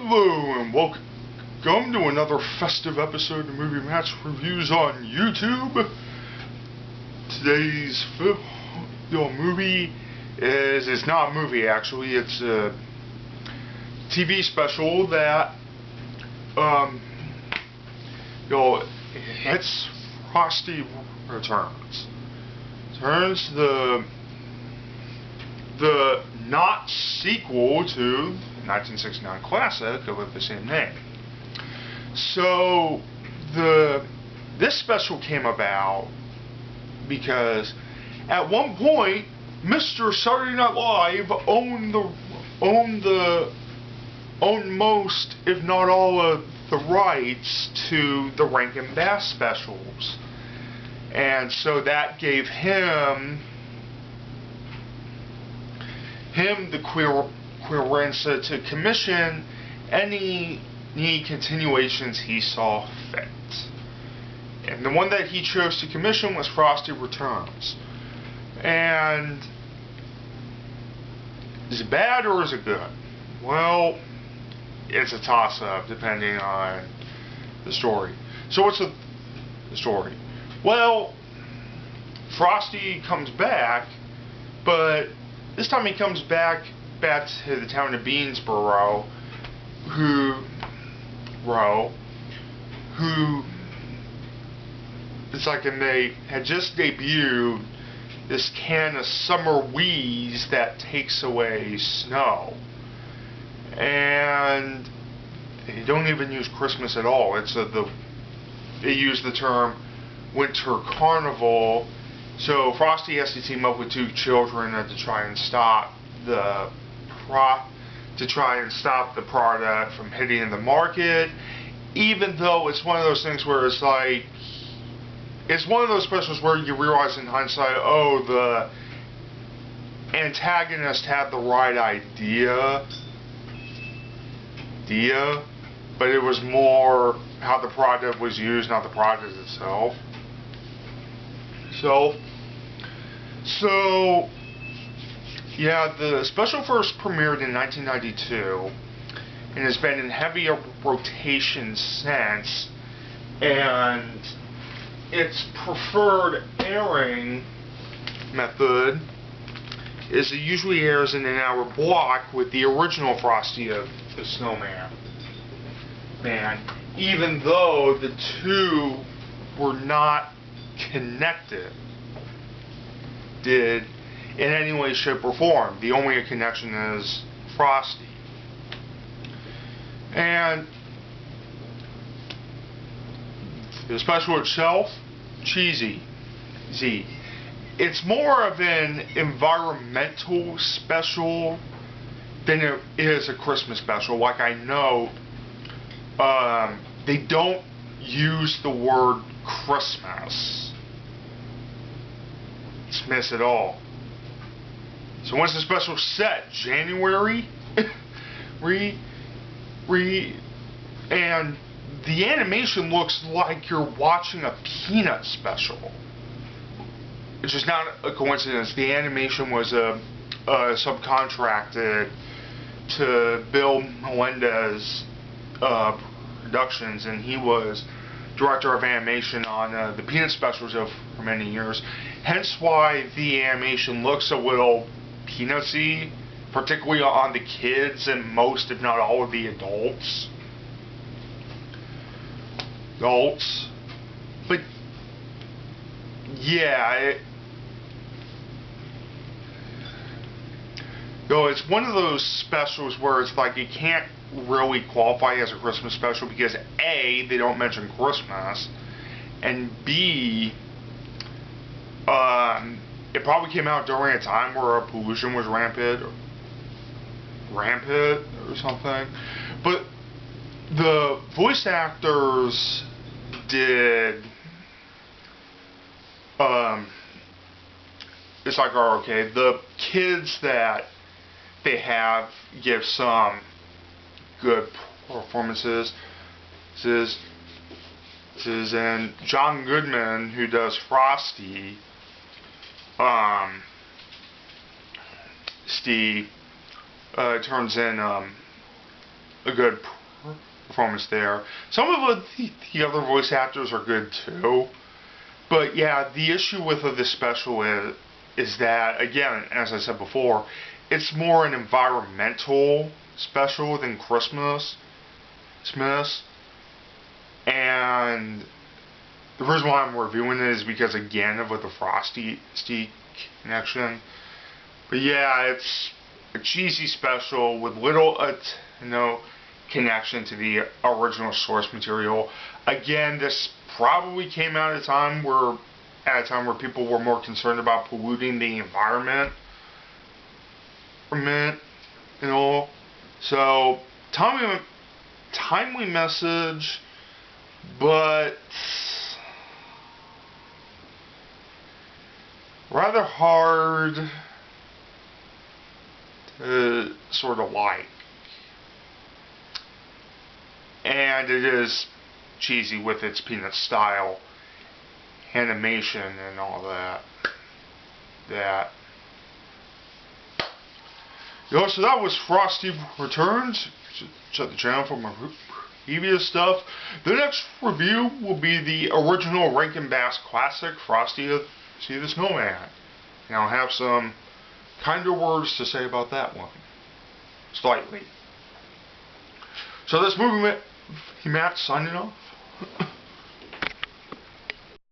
Hello and welcome to another festive episode of Movie Match Reviews on YouTube. Today's movie it's not a movie actually, it's a TV special that it's Frosty Returns. The not sequel to 1969 classic with the same name. So this special came about because at one point Mr. Saturday Night Live owned most, if not all, of the rights to the Rankin Bass specials, and so that gave him the clearance to commission any continuations he saw fit. And the one that he chose to commission was Frosty Returns. And is it bad or is it good? Well, it's a toss-up depending on the story. So what's the story? Well, Frosty comes back, but this time he comes back to the town of Beansboro, who it's like, and they had just debuted this can of Summer Wheeze that takes away snow, and they don't even use Christmas at all. They use the term Winter Carnival. So Frosty has to team up with two children to try and stop the product from hitting the market, even though it's one of those things where it's like, it's one of those specials where you realize in hindsight, oh, the antagonist had the right idea, but it was more how the product was used, not the product itself. So yeah, the special first premiered in 1992 and has been in heavy rotation since, and its preferred airing method is it usually airs in an hour block with the original Frosty of the Snowman, even though the two were not connected in any way, shape, or form. The only connection is Frosty. And the special itself, cheesy. It's more of an environmental special than it is a Christmas special. Like, I know they don't use the word Christmas. Miss at all. So when's the special set? January? And the animation looks like you're watching a Peanut special. It's just not a coincidence. The animation was subcontracted to Bill Melendez Productions, and he was director of animation on the Peanut specials for many years. Hence why the animation looks a little Peanutsy, particularly on the kids and most, if not all, of the adults. But yeah, it's one of those specials where it's like it can't really qualify as a Christmas special because A, they don't mention Christmas, and B, it probably came out during a time where pollution was rampant or something. But the voice actors did it's like, oh, okay, the kids that they have give some good performances. And John Goodman, who does Frosty, Steve, turns in a good performance there. Some of the other voice actors are good too. But yeah, the issue with this special is that, again, as I said before, it's more an environmental special than Christmas. And the reason why I'm reviewing it is because, again, of with the Frosty connection. But yeah, it's a cheesy special with little, connection to the original source material. Again, this probably came out at a time where people were more concerned about polluting the environment, So, timely message, but rather hard to sort of like. And it is cheesy with its peanut style animation and all that. So that was Frosty Returns. Check the channel for my previous stuff. The next review will be the original Rankin Bass classic, Frosty the Snowman. And I'll have some kinder words to say about that one. Slightly. So this movie, Matt signing off.